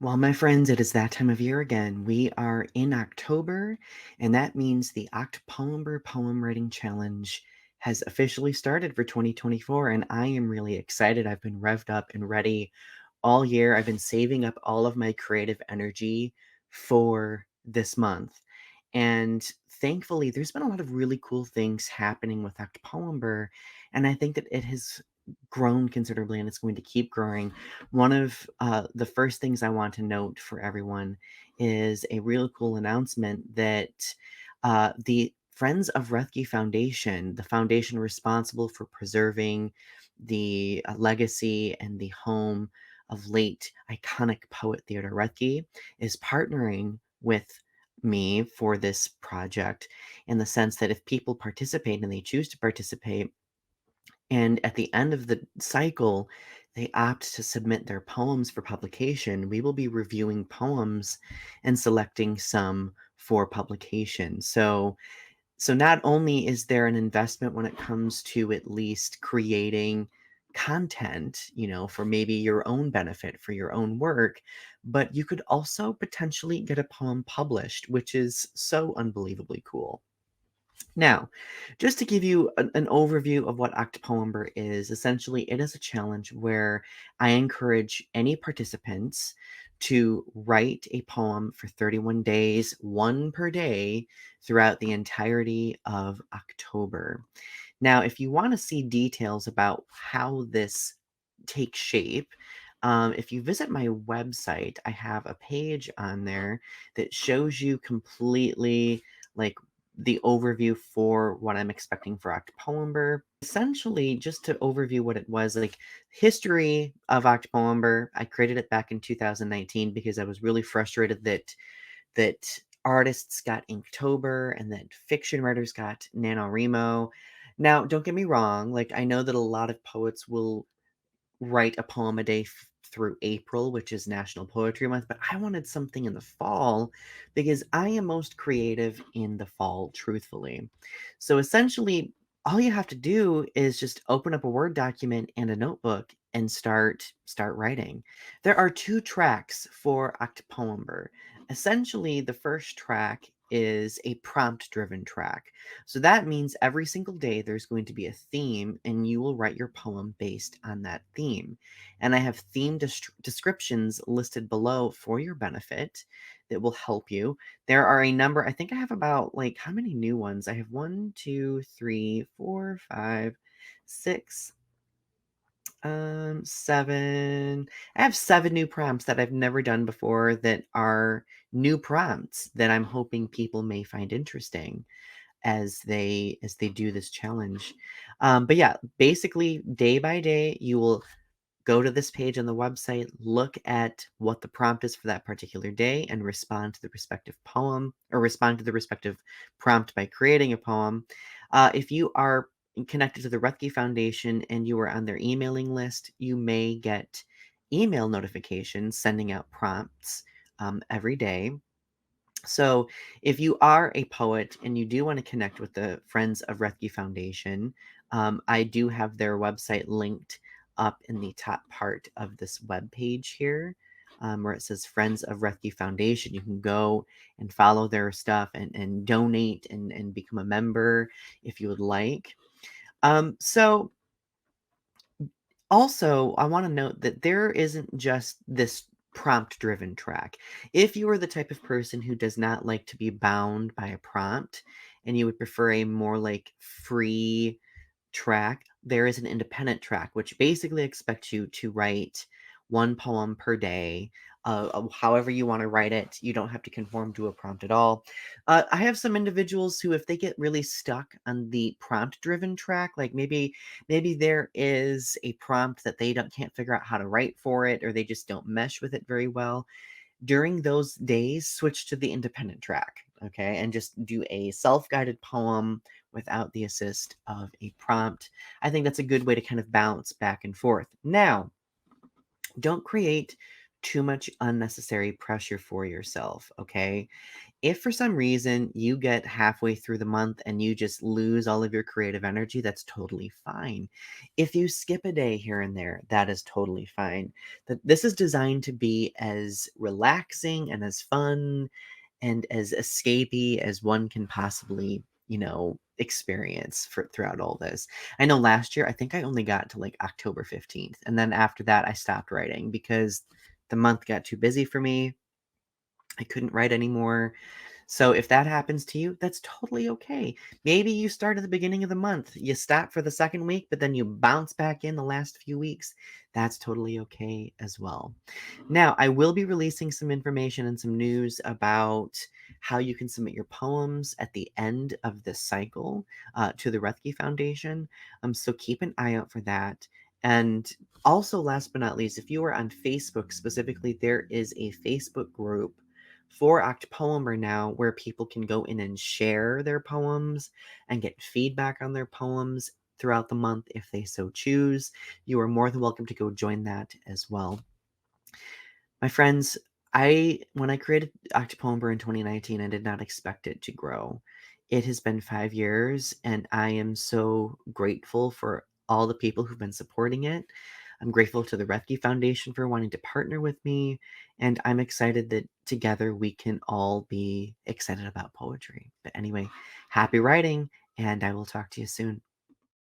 Well, my friends, it is that time of year again. We are in October, and that means the Octopoember Poem Writing Challenge has officially started for 2024, and I am really excited. I've been revved up and ready all year. I've been saving up all of my creative energy for this month. And thankfully, there's been a lot of really cool things happening with Octopoember, and I think that it has grown considerably and it's going to keep growing. One of the first things I want to note for everyone is a really cool announcement that the Friends of Rethke Foundation, the foundation responsible for preserving the legacy and the home of late iconic poet Theodore Rethke, is partnering with me for this project in the sense that if people participate and they choose to participate, and at the end of the cycle, they opt to submit their poems for publication, we will be reviewing poems and selecting some for publication. So not only is there an investment when it comes to at least creating content, for maybe your own benefit for your own work, but you could also potentially get a poem published, which is so unbelievably cool. Now, just to give you an overview of what Octopoember is, essentially it is a challenge where I encourage any participants to write a poem for 31 days, one per day, throughout the entirety of October. Now, if you want to see details about how this takes shape, if you visit my website, I have a page on there that shows you completely like the overview for what I'm expecting for Octopoember. Essentially, just to overview what it was, like history of Octopoember, I created it back in 2019 because I was really frustrated that artists got Inktober and that fiction writers got NaNoWriMo. Now, don't get me wrong, like I know that a lot of poets will write a poem a day through April, which is National Poetry Month, but I wanted something in the fall because I am most creative in the fall, truthfully. So essentially, all you have to do is just open up a Word document and a notebook and start writing. There are two tracks for Octopoember. Essentially, the first track is a prompt driven track. So that means every single day there's going to be a theme, and you will write your poem based on that theme. And I have theme descriptions listed below for your benefit that will help you. There are a number, I think I have about like how many new ones? I have one, two, three, four, five, six, seven. I have seven new prompts that I've never done before that are new prompts that I'm hoping people may find interesting as they do this challenge. But yeah, basically day by day, you will go to this page on the website, look at what the prompt is for that particular day, and respond to the respective poem or respond to the respective prompt by creating a poem. If you are connected to the Rethke Foundation and you are on their emailing list, you may get email notifications sending out prompts every day. So, if you are a poet and you do want to connect with the Friends of Rethke Foundation, I do have their website linked up in the top part of this web page here, where it says Friends of Rethke Foundation. You can go and follow their stuff and donate and become a member if you would like. So, also, I want to note that there isn't just this prompt driven track. If you are the type of person who does not like to be bound by a prompt and you would prefer a more like free track, there is an independent track, which basically expects you to write one poem per day, however you want to write it. You don't have to conform to a prompt at all. I have some individuals who, if they get really stuck on the prompt-driven track, like maybe there is a prompt that they can't figure out how to write for it, or they just don't mesh with it very well. During those days, switch to the independent track, okay, and just do a self-guided poem without the assist of a prompt. I think that's a good way to kind of bounce back and forth. Now, don't create too much unnecessary pressure for yourself, okay? If for some reason you get halfway through the month and you just lose all of your creative energy, that's totally fine. If you skip a day here and there, that is totally fine. This is designed to be as relaxing and as fun and as escapey as one can possibly, experience for throughout all this. I know last year, I think I only got to like October 15th. And then after that, I stopped writing because the month got too busy for me. I couldn't write anymore. So if that happens to you, that's totally okay. Maybe you start at the beginning of the month, you stop for the second week, but then you bounce back in the last few weeks. That's totally okay as well. Now, I will be releasing some information and some news about how you can submit your poems at the end of the cycle to the Ruthke Foundation. So keep an eye out for that. And also, last but not least, if you are on Facebook specifically, there is a Facebook group for Octopoemer now where people can go in and share their poems and get feedback on their poems throughout the month if they so choose. You are more than welcome to go join that as well. My friends, I when I created Octopoemer in 2019, I did not expect it to grow. It has been 5 years, and I am so grateful for all the people who've been supporting it. I'm grateful to the Refuge Foundation for wanting to partner with me, and I'm excited that together we can all be excited about poetry. But anyway, happy writing, and I will talk to you soon.